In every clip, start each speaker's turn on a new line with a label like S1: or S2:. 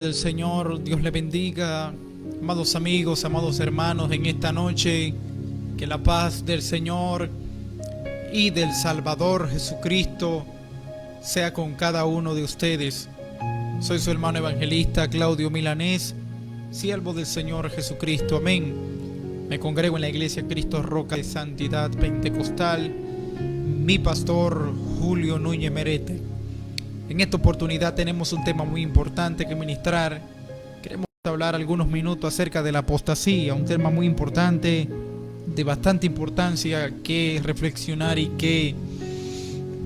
S1: Del Señor, Dios le bendiga, amados amigos, amados hermanos, en esta noche, que la paz del Señor y del Salvador Jesucristo sea con cada uno de ustedes. Soy su hermano evangelista Claudio Milanés, siervo del Señor Jesucristo, amén. Me congrego en la iglesia Cristo Roca de Santidad Pentecostal, mi pastor Julio Núñez Merete. En esta oportunidad tenemos un tema muy importante que ministrar. Queremos hablar algunos minutos acerca de la apostasía, un tema muy importante, de bastante importancia que reflexionar y que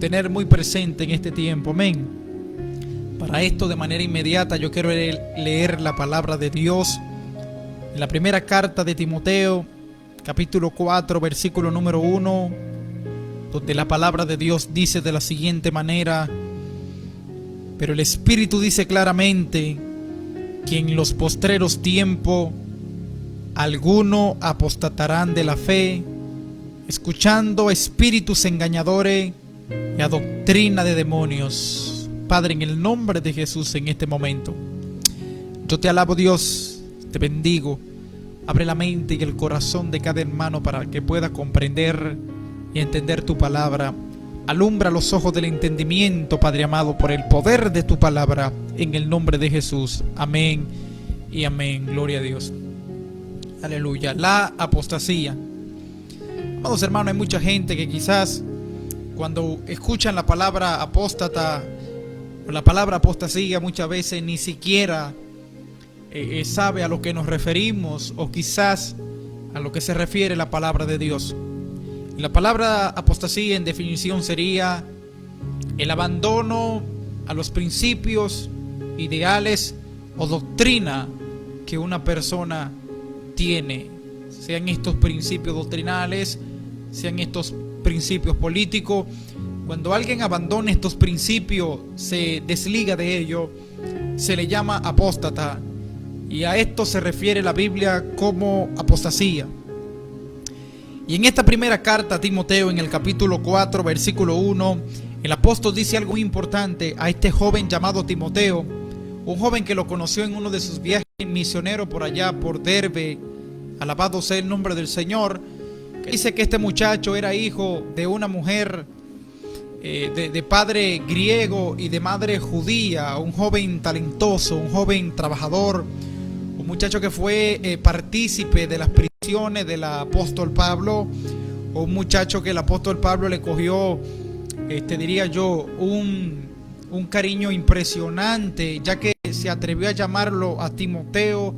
S1: tener muy presente en este tiempo. Amén. Para esto, de manera inmediata, yo quiero leer la palabra de Dios en la primera carta de Timoteo, capítulo 4, versículo número 1, donde la palabra de Dios dice de la siguiente manera: pero el Espíritu dice claramente que en los postreros tiempos algunos apostatarán de la fe, escuchando espíritus engañadores y a doctrina de demonios. Padre, en el nombre de Jesús, en este momento, yo te alabo, Dios, te bendigo. Abre la mente y el corazón de cada hermano para que pueda comprender y entender tu palabra. Alumbra los ojos del entendimiento, Padre amado, por el poder de tu palabra, en el nombre de Jesús. Amén y amén. Gloria a Dios. Aleluya. La apostasía. Amados hermanos, hay mucha gente que quizás cuando escuchan la palabra apóstata o la palabra apostasía, muchas veces ni siquiera sabe a lo que nos referimos, o quizás a lo que se refiere la palabra de Dios. La palabra apostasía, en definición, sería el abandono a los principios, ideales o doctrina que una persona tiene, sean estos principios doctrinales, sean estos principios políticos. Cuando alguien abandona estos principios, se desliga de ellos, se le llama apóstata, y a esto se refiere la Biblia como apostasía. Y en esta primera carta a Timoteo, en el capítulo 4, versículo 1, el apóstol dice algo importante a este joven llamado Timoteo, un joven que lo conoció en uno de sus viajes misioneros por allá, por Derbe. Alabado sea el nombre del Señor. Que dice que este muchacho era hijo de una mujer de padre griego y de madre judía, un joven talentoso, un joven trabajador, un muchacho que fue partícipe de las prisiones del apóstol Pablo, un muchacho que el apóstol Pablo le cogió, diría yo, un cariño impresionante, ya que se atrevió a llamarlo a Timoteo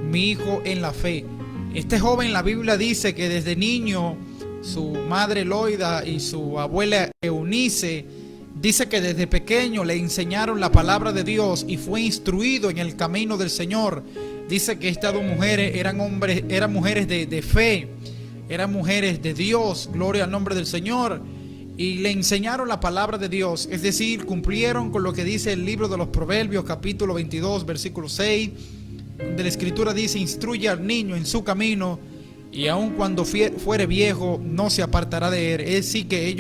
S1: mi hijo en la fe. Este joven, la Biblia dice que desde niño su madre Loida y su abuela Eunice, dice que desde pequeño le enseñaron la palabra de Dios y fue instruido en el camino del Señor. Dice que estas dos mujeres eran mujeres de fe, eran mujeres de Dios, gloria al nombre del Señor, y le enseñaron la palabra de Dios, es decir, cumplieron con lo que dice el libro de los Proverbios, capítulo 22, versículo 6, donde la Escritura dice: instruye al niño en su camino, y aun cuando fuere viejo, no se apartará de él. Es decir, que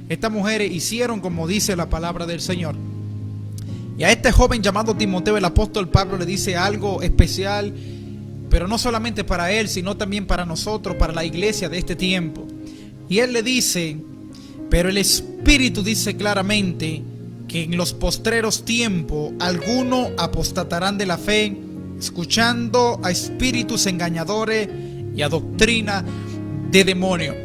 S1: estas mujeres hicieron como dice la palabra del Señor. Y a este joven llamado Timoteo, el apóstol Pablo le dice algo especial, pero no solamente para él, sino también para nosotros, para la iglesia de este tiempo. Y él le dice: pero el Espíritu dice claramente que en los postreros tiempos algunos apostatarán de la fe, escuchando a espíritus engañadores y a doctrina de demonios.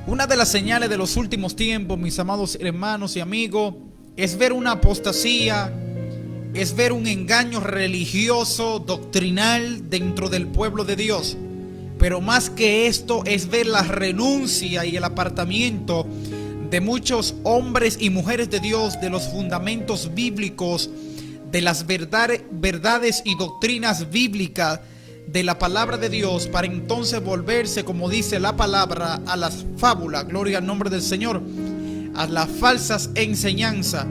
S1: Una de las señales de los últimos tiempos, mis amados hermanos y amigos, es ver una apostasía, es ver un engaño religioso, doctrinal dentro del pueblo de Dios. Pero más que esto, es ver la renuncia y el apartamiento de muchos hombres y mujeres de Dios de los fundamentos bíblicos, de las verdades y doctrinas bíblicas de la palabra de Dios, para entonces volverse, como dice la palabra, a las fábulas, gloria al nombre del Señor, a las falsas enseñanzas.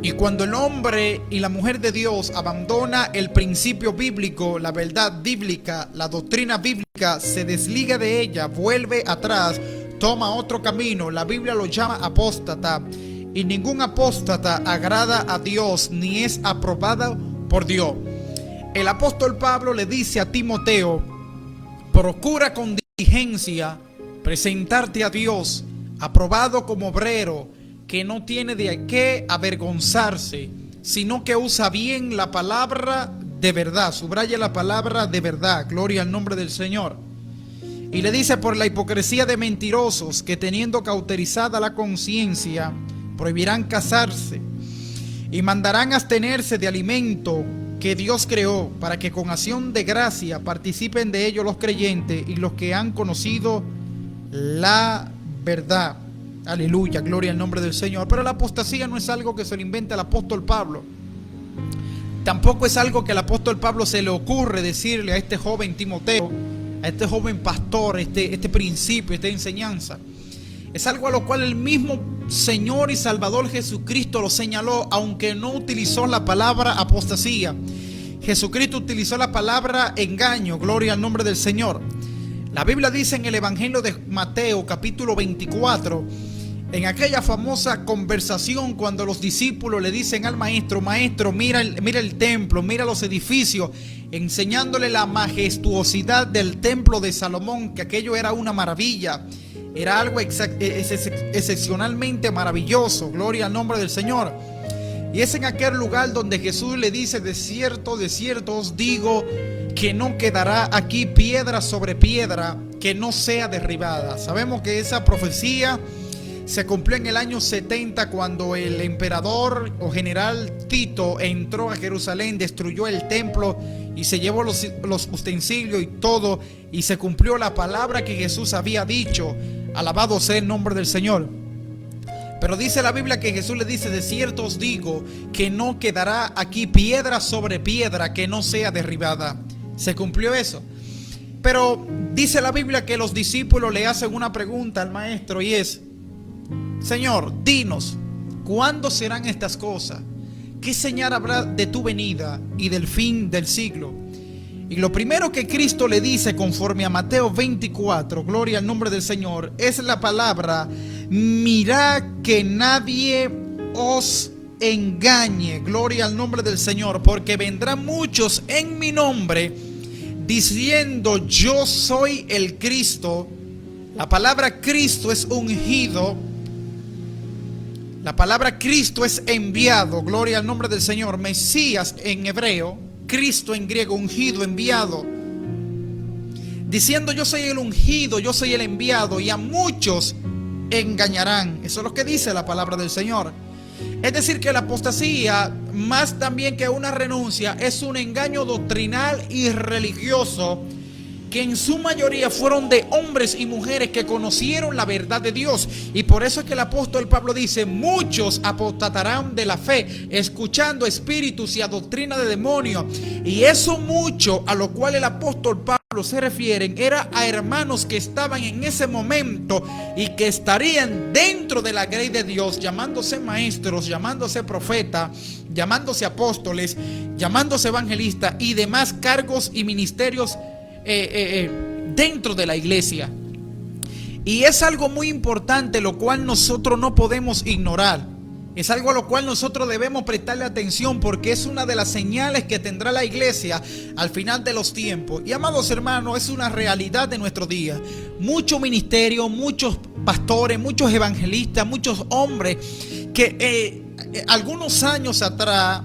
S1: Y cuando el hombre y la mujer de Dios abandona el principio bíblico, la verdad bíblica, la doctrina bíblica, se desliga de ella, vuelve atrás, toma otro camino, la Biblia lo llama apóstata. Y ningún apóstata agrada a Dios, ni es aprobado por Dios. El apóstol Pablo le dice a Timoteo: procura con diligencia presentarte a Dios, aprobado como obrero, que no tiene de qué avergonzarse, sino que usa bien la palabra de verdad. Subraya la palabra de verdad. Gloria al nombre del Señor. Y le dice: por la hipocresía de mentirosos, que teniendo cauterizada la conciencia, prohibirán casarse y mandarán abstenerse de alimento que Dios creó, para que con acción de gracia participen de ello los creyentes y los que han conocido la verdad. Aleluya, gloria al nombre del Señor. Pero la apostasía no es algo que se lo inventa el apóstol Pablo. Tampoco es algo que al apóstol Pablo se le ocurre decirle a este joven Timoteo, a este joven pastor, este principio, esta enseñanza. Es algo a lo cual el mismo Señor y Salvador Jesucristo lo señaló, aunque no utilizó la palabra apostasía. Jesucristo utilizó la palabra engaño. Gloria al nombre del Señor. La Biblia dice en el Evangelio de Mateo, capítulo 24, en aquella famosa conversación cuando los discípulos le dicen al maestro: maestro, mira el templo, mira los edificios, enseñándole la majestuosidad del templo de Salomón, que aquello era una maravilla. Era algo excepcionalmente maravilloso. Gloria al nombre del Señor. Y es en aquel lugar donde Jesús le dice: de cierto os digo que no quedará aquí piedra sobre piedra que no sea derribada. Sabemos que esa profecía se cumplió en el año 70, cuando el emperador o general Tito entró a Jerusalén, destruyó el templo y se llevó los utensilios y todo, y se cumplió la palabra que Jesús había dicho. Alabado sea el nombre del Señor. Pero dice la Biblia que Jesús le dice: de cierto os digo que no quedará aquí piedra sobre piedra que no sea derribada. Se cumplió eso. Pero dice la Biblia que los discípulos le hacen una pregunta al maestro, y es: Señor, dinos, ¿cuándo serán estas cosas? ¿Qué señal habrá de tu venida y del fin del siglo? Y lo primero que Cristo le dice, conforme a Mateo 24, gloria al nombre del Señor, es la palabra: mirad que nadie os engañe. Gloria al nombre del Señor, porque vendrán muchos en mi nombre diciendo: yo soy el Cristo. La palabra Cristo es ungido. La palabra Cristo es enviado. Gloria al nombre del Señor. Mesías en hebreo, Cristo en griego, ungido, enviado. Diciendo: yo soy el ungido, yo soy el enviado, y a muchos engañarán. Eso es lo que dice la palabra del Señor. Es decir, que la apostasía, más también que una renuncia, es un engaño doctrinal y religioso, que en su mayoría fueron de hombres y mujeres que conocieron la verdad de Dios. Y por eso es que el apóstol Pablo dice: muchos apostatarán de la fe, escuchando espíritus y a doctrina de demonios. Y eso mucho a lo cual el apóstol Pablo se refieren era a hermanos que estaban en ese momento y que estarían dentro de la grey de Dios, llamándose maestros, llamándose profetas, llamándose apóstoles, llamándose evangelistas y demás cargos y ministerios dentro de la iglesia. Y es algo muy importante, lo cual nosotros no podemos ignorar. Es algo a lo cual nosotros debemos prestarle atención, porque es una de las señales que tendrá la iglesia al final de los tiempos. Y amados hermanos, es una realidad de nuestro día. Mucho ministerio, muchos pastores, muchos evangelistas, muchos hombres que algunos años atrás,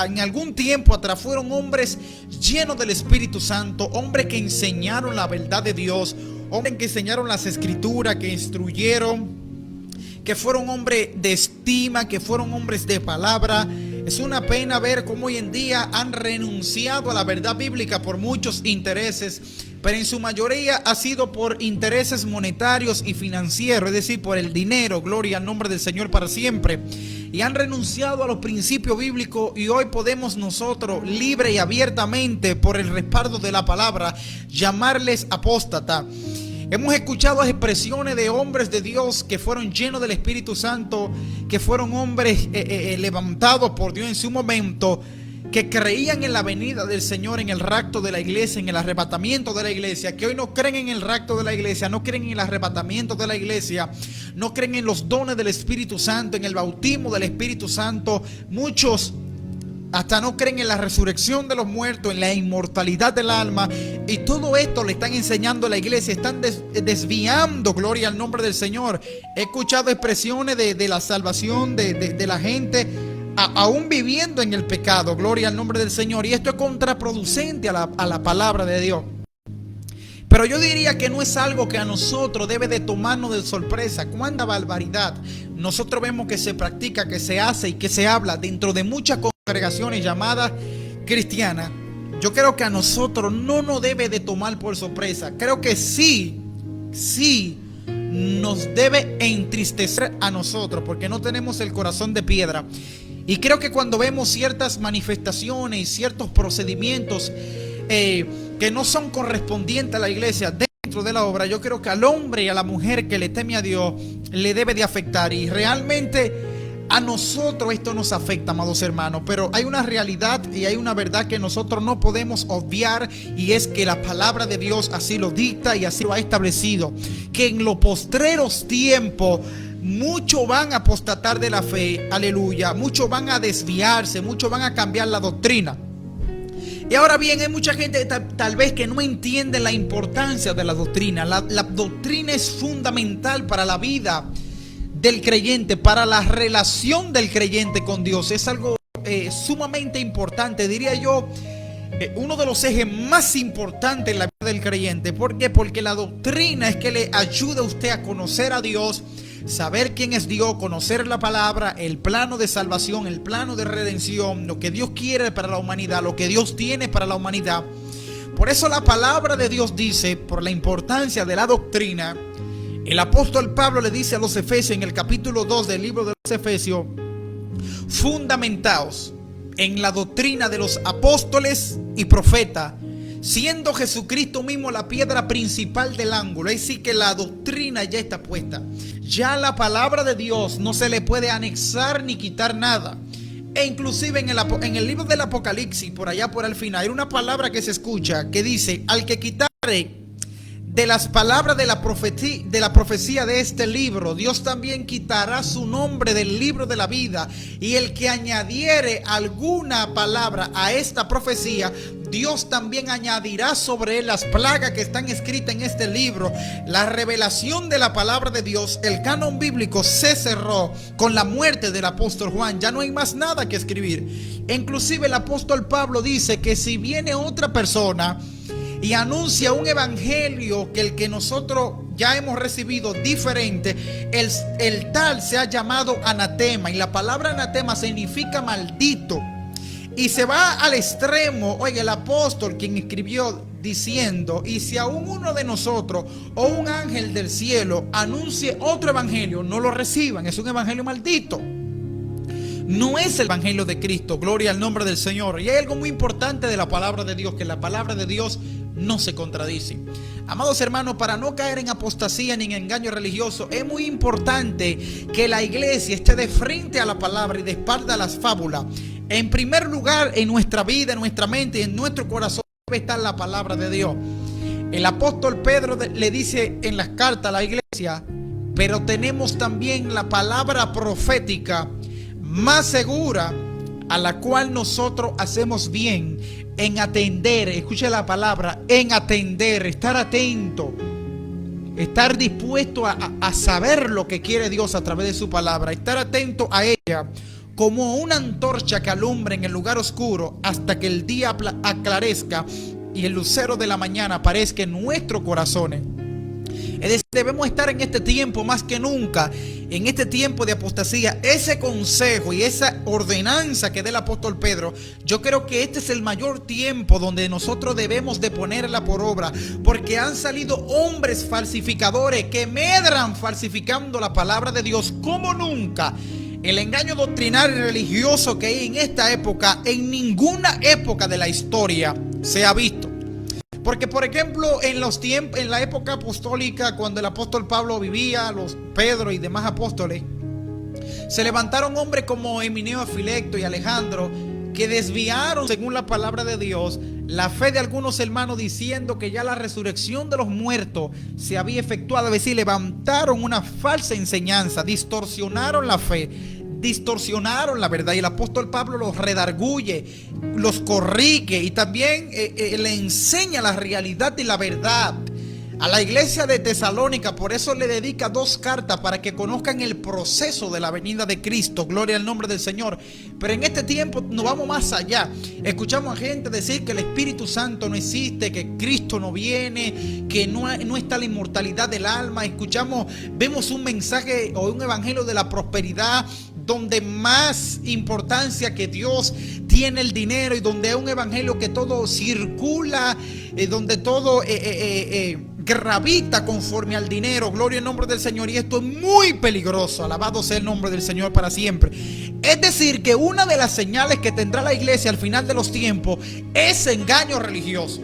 S1: en algún tiempo atrás, fueron hombres llenos del Espíritu Santo, hombres que enseñaron la verdad de Dios, hombres que enseñaron las escrituras, que instruyeron, que fueron hombres de estima, que fueron hombres de palabra. Es una pena ver cómo hoy en día han renunciado a la verdad bíblica por muchos intereses, pero en su mayoría ha sido por intereses monetarios y financieros, es decir, por el dinero. Gloria al nombre del Señor para siempre. Y han renunciado a los principios bíblicos, y hoy podemos nosotros libre y abiertamente, por el respaldo de la palabra, llamarles apóstata. Hemos escuchado expresiones de hombres de Dios que fueron llenos del Espíritu Santo, que fueron hombres levantados por Dios en su momento, que creían en la venida del Señor, en el rapto de la iglesia, en el arrebatamiento de la iglesia, que hoy no creen en el rapto de la iglesia, no creen en el arrebatamiento de la iglesia, no creen en los dones del Espíritu Santo, en el bautismo del Espíritu Santo. Muchos hasta no creen en la resurrección de los muertos, en la inmortalidad del alma, y todo esto le están enseñando a la iglesia, están desviando, gloria al nombre del Señor. He escuchado expresiones de la salvación de la gente, aún viviendo en el pecado, gloria al nombre del Señor, y esto es contraproducente a la palabra de Dios. Pero yo diría que no es algo que a nosotros debe de tomarnos de sorpresa. Cuánta barbaridad nosotros vemos que se practica, que se hace y que se habla dentro de muchas congregaciones llamadas cristianas. Yo creo que a nosotros no nos debe de tomar por sorpresa. Creo que sí nos debe entristecer a nosotros, porque no tenemos el corazón de piedra. Y creo que cuando vemos ciertas manifestaciones y ciertos procedimientos que no son correspondientes a la iglesia dentro de la obra, yo creo que al hombre y a la mujer que le teme a Dios le debe de afectar, y realmente a nosotros esto nos afecta, amados hermanos. Pero hay una realidad y hay una verdad que nosotros no podemos obviar, y es que la palabra de Dios así lo dicta y así lo ha establecido, que en los postreros tiempos muchos van a apostatar de la fe, aleluya, muchos van a desviarse, muchos van a cambiar la doctrina. Y ahora bien, hay mucha gente tal vez que no entiende la importancia de la doctrina. La doctrina es fundamental para la vida del creyente, para la relación del creyente con Dios. Es algo sumamente importante, diría yo, uno de los ejes más importantes en la vida del creyente. ¿Por qué? Porque la doctrina es que le ayuda a usted a conocer a Dios, saber quién es Dios, conocer la palabra, el plano de salvación, el plano de redención, lo que Dios quiere para la humanidad, lo que Dios tiene para la humanidad. Por eso la palabra de Dios dice, por la importancia de la doctrina, el apóstol Pablo le dice a los Efesios en el capítulo 2 del libro de los Efesios: fundamentaos en la doctrina de los apóstoles y profetas, siendo Jesucristo mismo la piedra principal del ángulo. Es decir, que la doctrina ya está puesta. Ya la palabra de Dios no se le puede anexar ni quitar nada. E inclusive en el libro del Apocalipsis, por allá por el final, hay una palabra que se escucha que dice: al que quitare de las palabras de la profecía de este libro, Dios también quitará su nombre del libro de la vida. Y el que añadiere alguna palabra a esta profecía, Dios también añadirá sobre él las plagas que están escritas en este libro. La revelación de la palabra de Dios, el canon bíblico, se cerró con la muerte del apóstol Juan. Ya no hay más nada que escribir. Inclusive el apóstol Pablo dice que si viene otra persona y anuncia un evangelio que el que nosotros ya hemos recibido diferente, el tal se ha llamado anatema. Y la palabra anatema significa maldito. Y se va al extremo, oiga, el apóstol quien escribió diciendo: y si aún uno de nosotros o un ángel del cielo anuncie otro evangelio, no lo reciban, es un evangelio maldito. No es el evangelio de Cristo, gloria al nombre del Señor. Y hay algo muy importante de la palabra de Dios, que la palabra de Dios no se contradice. Amados hermanos, para no caer en apostasía ni en engaño religioso, es muy importante que la iglesia esté de frente a la palabra y de espalda a las fábulas. En primer lugar, en nuestra vida, en nuestra mente y en nuestro corazón debe estar la palabra de Dios. El apóstol Pedro le dice en las cartas a la iglesia: pero tenemos también la palabra profética más segura, a la cual nosotros hacemos bien en atender. Escuche la palabra, en atender, estar atento, estar dispuesto a saber lo que quiere Dios a través de su palabra, estar atento a ella como una antorcha que alumbra en el lugar oscuro hasta que el día aclarezca y el lucero de la mañana aparezca en nuestros corazones. Es decir, debemos estar en este tiempo más que nunca, en este tiempo de apostasía. Ese consejo y esa ordenanza que da el apóstol Pedro, yo creo que este es el mayor tiempo donde nosotros debemos de ponerla por obra, porque han salido hombres falsificadores que medran falsificando la palabra de Dios como nunca. El engaño doctrinal y religioso que hay en esta época, en ninguna época de la historia se ha visto. Porque, por ejemplo, en la época apostólica, cuando el apóstol Pablo vivía, los Pedro y demás apóstoles, se levantaron hombres como Emineo, Filecto y Alejandro, que desviaron, según la palabra de Dios, la fe de algunos hermanos, diciendo que ya la resurrección de los muertos se había efectuado. Es decir, levantaron una falsa enseñanza, distorsionaron la fe, distorsionaron la verdad, y el apóstol Pablo los redarguye, los corrige y también le enseña la realidad y la verdad a la iglesia de Tesalónica. Por eso le dedica 2 cartas para que conozcan el proceso de la venida de Cristo. Gloria al nombre del Señor. Pero en este tiempo nos vamos más allá. Escuchamos a gente decir que el Espíritu Santo no existe, que Cristo no viene, que no está la inmortalidad del alma. Vemos un mensaje o un evangelio de la prosperidad, donde más importancia que Dios tiene el dinero, y donde es un evangelio que todo circula, donde todo gravita conforme al dinero. Gloria al nombre del Señor. Y esto es muy peligroso. Alabado sea el nombre del Señor para siempre. Es decir, que una de las señales que tendrá la iglesia al final de los tiempos es engaño religioso.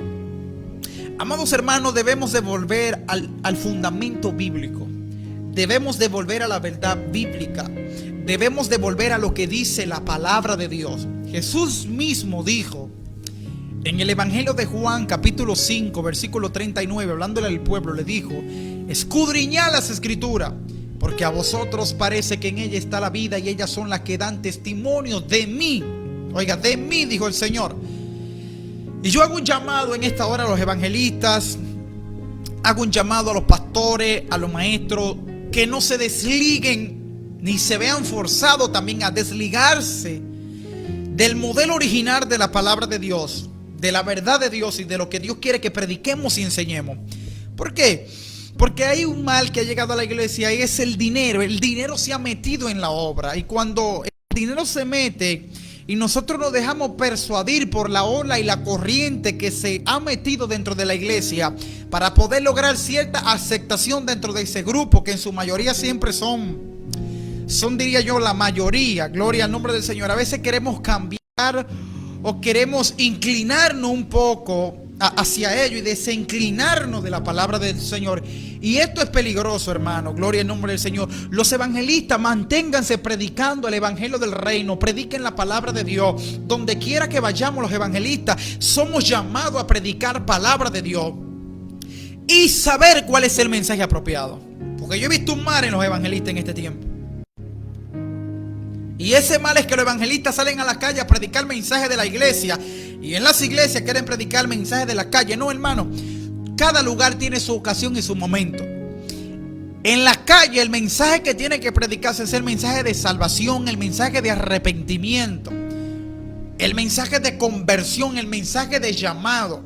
S1: Amados hermanos, debemos de volver al fundamento bíblico. Debemos de volver a la verdad bíblica. Debemos de volver a lo que dice la palabra de Dios. Jesús mismo dijo en el Evangelio de Juan, capítulo 5, versículo 39, hablándole al pueblo, le dijo: escudriñad las escrituras, porque a vosotros parece que en ella está la vida, y ellas son las que dan testimonio de mí. Oiga, de mí, dijo el Señor. Y yo hago un llamado en esta hora a los evangelistas, hago un llamado a los pastores, a los maestros, que no se desliguen ni se vean forzados también a desligarse del modelo original de la palabra de Dios, de la verdad de Dios y de lo que Dios quiere que prediquemos y enseñemos. ¿Por qué? Porque hay un mal que ha llegado a la iglesia, y es el dinero. El dinero se ha metido en la obra, y cuando el dinero se mete y nosotros nos dejamos persuadir por la ola y la corriente que se ha metido dentro de la iglesia para poder lograr cierta aceptación dentro de ese grupo, que en su mayoría siempre son, diría yo, la mayoría. Gloria al nombre del Señor. A veces queremos cambiar o queremos inclinarnos un poco hacia ello y desinclinarnos de la palabra del Señor. Y esto es peligroso, hermano. Gloria al nombre del Señor. Los evangelistas, manténganse predicando el evangelio del reino. Prediquen la palabra de Dios. Donde quiera que vayamos, los evangelistas somos llamados a predicar palabra de Dios y saber cuál es el mensaje apropiado. Porque yo he visto un mal en los evangelistas en este tiempo. Y ese mal es que los evangelistas salen a la calle a predicar mensajes de la iglesia, y en las iglesias quieren predicar mensajes de la calle. No, hermano, cada lugar tiene su ocasión y su momento. En la calle el mensaje que tiene que predicarse es el mensaje de salvación, el mensaje de arrepentimiento, el mensaje de conversión, el mensaje de llamado.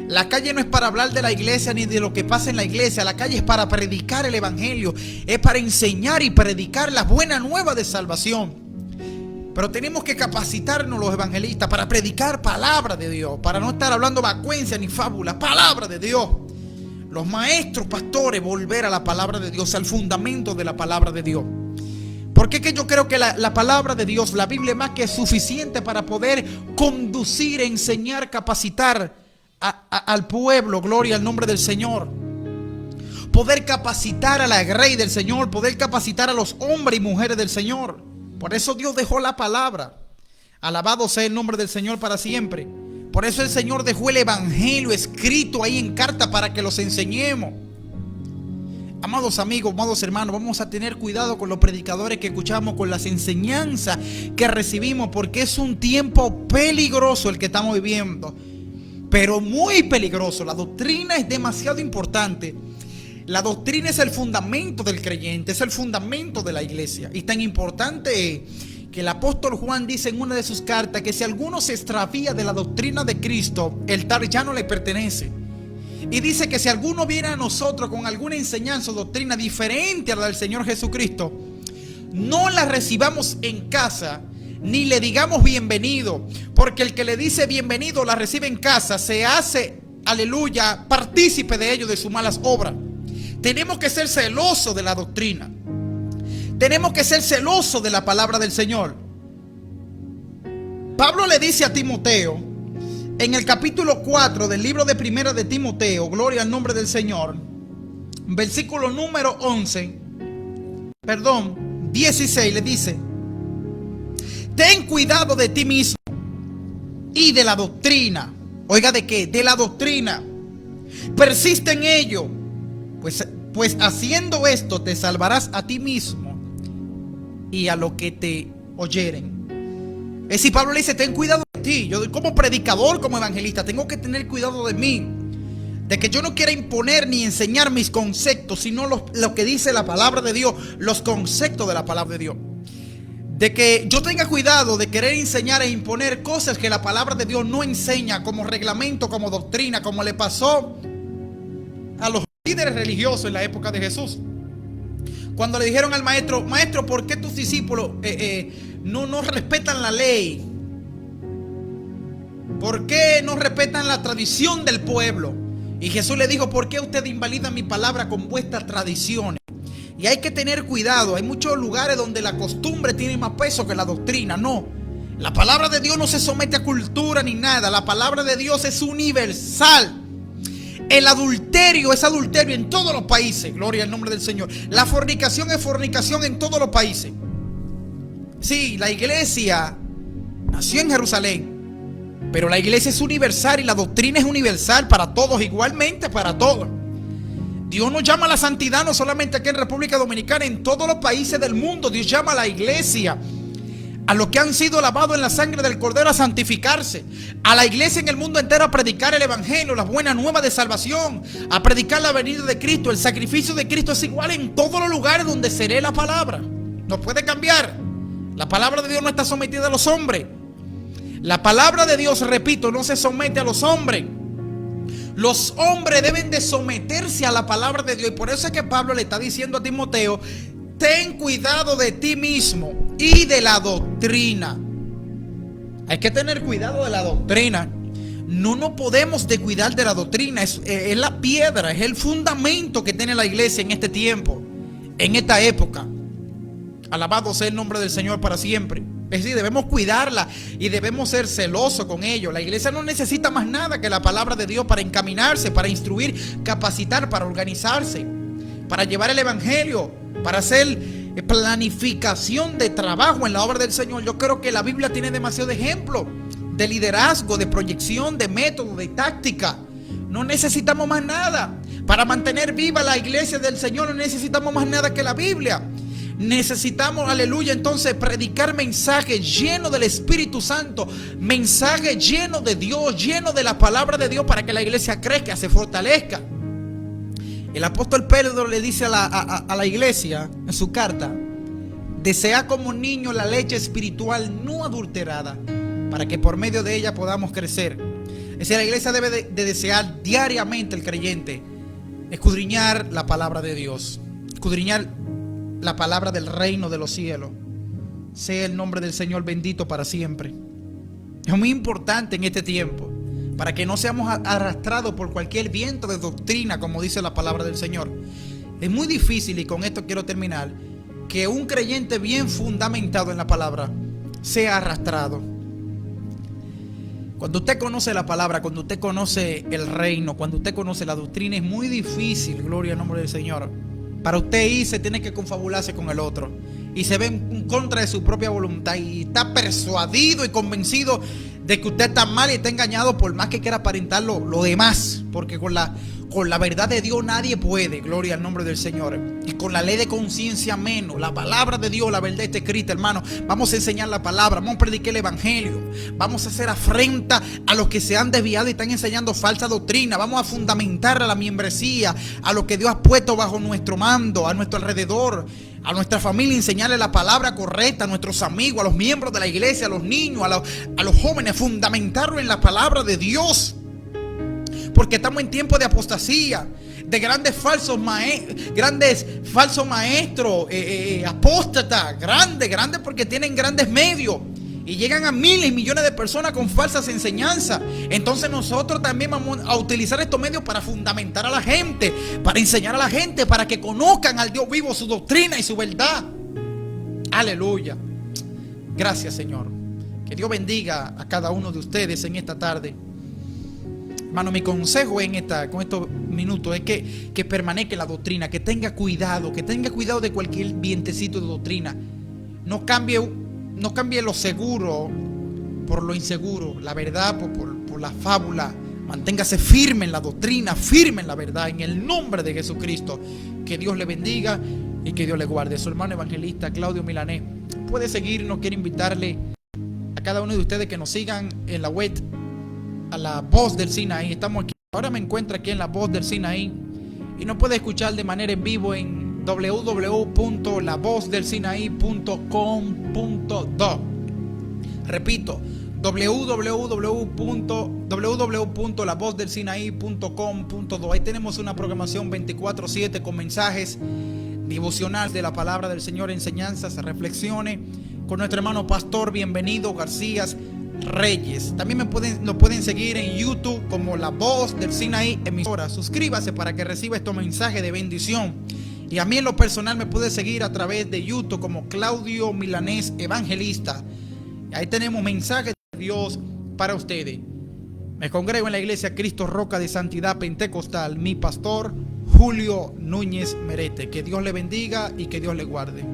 S1: La calle no es para hablar de la iglesia ni de lo que pasa en la iglesia. La calle es para predicar el evangelio, es para enseñar y predicar la buena nueva de salvación. Pero tenemos que capacitarnos los evangelistas para predicar palabra de Dios, para no estar hablando vacuencia ni fábula, palabra de Dios. Los maestros, pastores, volver a la palabra de Dios, al fundamento de la palabra de Dios. Porque es que yo creo que la palabra de Dios, la Biblia, es más que suficiente para poder conducir, enseñar, capacitar al pueblo. Gloria al nombre del Señor. Poder capacitar a la grey del Señor, poder capacitar a los hombres y mujeres del Señor. Por eso Dios dejó la palabra. Alabado sea el nombre del Señor para siempre. Por eso el Señor dejó el evangelio escrito ahí en carta para que los enseñemos. Amados amigos, amados hermanos, vamos a tener cuidado con los predicadores que escuchamos, con las enseñanzas que recibimos, porque es un tiempo peligroso el que estamos viviendo. Pero muy peligroso. La doctrina es demasiado importante. La doctrina es el fundamento del creyente, es el fundamento de la iglesia. Y tan importante que el apóstol Juan dice en una de sus cartas que si alguno se extravía de la doctrina de Cristo, el tal ya no le pertenece. Y dice que si alguno viene a nosotros con alguna enseñanza o doctrina diferente a la del Señor Jesucristo, no la recibamos en casa, ni le digamos bienvenido, porque el que le dice bienvenido la recibe en casa, se hace, aleluya, partícipe de ello, de sus malas obras. Tenemos que ser celosos de la doctrina. Tenemos que ser celosos de la palabra del Señor. Pablo le dice a Timoteo, en el capítulo 4 del libro de Primera de Timoteo, gloria al nombre del Señor, versículo número 16, le dice: ten cuidado de ti mismo y de la doctrina. Oiga, ¿de qué? De la doctrina. Persiste en ello, pues haciendo esto te salvarás a ti mismo y a los que te oyeren. Es decir, Pablo le dice, ten cuidado de ti. Yo como predicador, como evangelista, tengo que tener cuidado de mí. De que yo no quiera imponer ni enseñar mis conceptos, sino lo que dice la palabra de Dios, los conceptos de la palabra de Dios. De que yo tenga cuidado de querer enseñar e imponer cosas que la palabra de Dios no enseña, como reglamento, como doctrina, como le pasó a los líderes religiosos en la época de Jesús. Cuando le dijeron al maestro, maestro, ¿por qué tus discípulos no respetan la ley? ¿Por qué no respetan la tradición del pueblo? Y Jesús le dijo, ¿por qué ustedes invalidan mi palabra con vuestras tradiciones? Y hay que tener cuidado. Hay muchos lugares donde la costumbre tiene más peso que la doctrina. No, la palabra de Dios no se somete a cultura ni nada. La palabra de Dios es universal. El adulterio es adulterio en todos los países. Gloria al nombre del Señor. La fornicación es fornicación en todos los países. Sí, la iglesia nació en Jerusalén, pero la iglesia es universal y la doctrina es universal para todos, igualmente para todos. Dios nos llama a la santidad no solamente aquí en República Dominicana, en todos los países del mundo. Dios llama a la iglesia, a los que han sido lavados en la sangre del Cordero, a santificarse. A la iglesia en el mundo entero a predicar el evangelio, la buena nueva de salvación, a predicar la venida de Cristo. El sacrificio de Cristo es igual en todos los lugares donde se lee la palabra. No puede cambiar. La palabra de Dios no está sometida a los hombres. La palabra de Dios, repito, no se somete a los hombres. Los hombres deben de someterse a la palabra de Dios. Y por eso es que Pablo le está diciendo a Timoteo, ten cuidado de ti mismo y de la doctrina. Hay que tener cuidado de la doctrina. No nos podemos descuidar de la doctrina. Es la piedra, es el fundamento que tiene la iglesia en este tiempo, en esta época. Alabado sea el nombre del Señor para siempre. Es decir, debemos cuidarla y debemos ser celosos con ello. La iglesia no necesita más nada que la palabra de Dios para encaminarse, para instruir, capacitar, para organizarse, para llevar el evangelio, para hacer planificación de trabajo en la obra del Señor. Yo creo que la Biblia tiene demasiado ejemplo de liderazgo, de proyección, de método, de táctica. No necesitamos más nada. Para mantener viva la iglesia del Señor no necesitamos más nada que la Biblia. Necesitamos, aleluya, entonces predicar mensajes llenos del Espíritu Santo, mensajes llenos de Dios, llenos de la palabra de Dios, para que la iglesia crezca, se fortalezca. El apóstol Pedro le dice a la iglesia en su carta, desea como niño la leche espiritual no adulterada, para que por medio de ella podamos crecer. Es decir, la iglesia debe de desear diariamente, el creyente, escudriñar la palabra de Dios, escudriñar la palabra del reino de los cielos. Sea el nombre del Señor bendito para siempre. Es muy importante en este tiempo, para que no seamos arrastrados por cualquier viento de doctrina, como dice la palabra del Señor. Es muy difícil, y con esto quiero terminar, que un creyente bien fundamentado en la palabra sea arrastrado. Cuando usted conoce la palabra, cuando usted conoce el reino, cuando usted conoce la doctrina, es muy difícil, gloria al nombre del Señor, para usted irse, tiene que confabularse con el otro y se ve en contra de su propia voluntad y está persuadido y convencido de que usted está mal y está engañado, por más que quiera aparentar lo demás, porque con la verdad de Dios nadie puede, gloria al nombre del Señor, y con la ley de conciencia menos. La palabra de Dios, la verdad está escrita, hermano. Vamos a enseñar la palabra, vamos a predicar el evangelio, vamos a hacer afrenta a los que se han desviado y están enseñando falsa doctrina, vamos a fundamentar a la membresía, a lo que Dios ha puesto bajo nuestro mando, a nuestro alrededor, a nuestra familia, enseñarle la palabra correcta, a nuestros amigos, a los miembros de la iglesia, a los niños, a los jóvenes, fundamentarlo en la palabra de Dios. Porque estamos en tiempo de apostasía, de grandes falsos maestros, apóstatas, grandes porque tienen grandes medios y llegan a miles y millones de personas con falsas enseñanzas. Entonces nosotros también vamos a utilizar estos medios para fundamentar a la gente, para enseñar a la gente, para que conozcan al Dios vivo, su doctrina y su verdad. Aleluya. Gracias, Señor. Que Dios bendiga a cada uno de ustedes en esta tarde. Hermano, mi consejo con estos minutos es que permanezca en la doctrina, que tenga cuidado de cualquier vientecito de doctrina. No cambie lo seguro por lo inseguro, la verdad por la fábula. Manténgase firme en la doctrina, firme en la verdad, en el nombre de Jesucristo. Que Dios le bendiga y que Dios le guarde. Su hermano evangelista Claudio Milanés, puede seguirnos. Quiero invitarle a cada uno de ustedes que nos sigan en la web, a La Voz del Sinaí. Estamos aquí, ahora me encuentro aquí en La Voz del Sinaí, y nos puede escuchar de manera en vivo en www.lavozdelsinai.com.do. Repito, www.lavozdelsinai.com.do. Ahí tenemos una programación 24/7 con mensajes devocionales de la palabra del Señor, enseñanzas, reflexiones con nuestro hermano pastor Bienvenido García Reyes. También nos pueden seguir en YouTube como La Voz del Sinaí emisora. Suscríbase para que reciba estos mensajes de bendición. Y a mí en lo personal me puede seguir a través de YouTube como Claudio Milanés Evangelista. Ahí tenemos mensajes de Dios para ustedes. Me congrego en la iglesia Cristo Roca de Santidad Pentecostal. Mi pastor Julio Núñez Merete. Que Dios le bendiga y que Dios le guarde.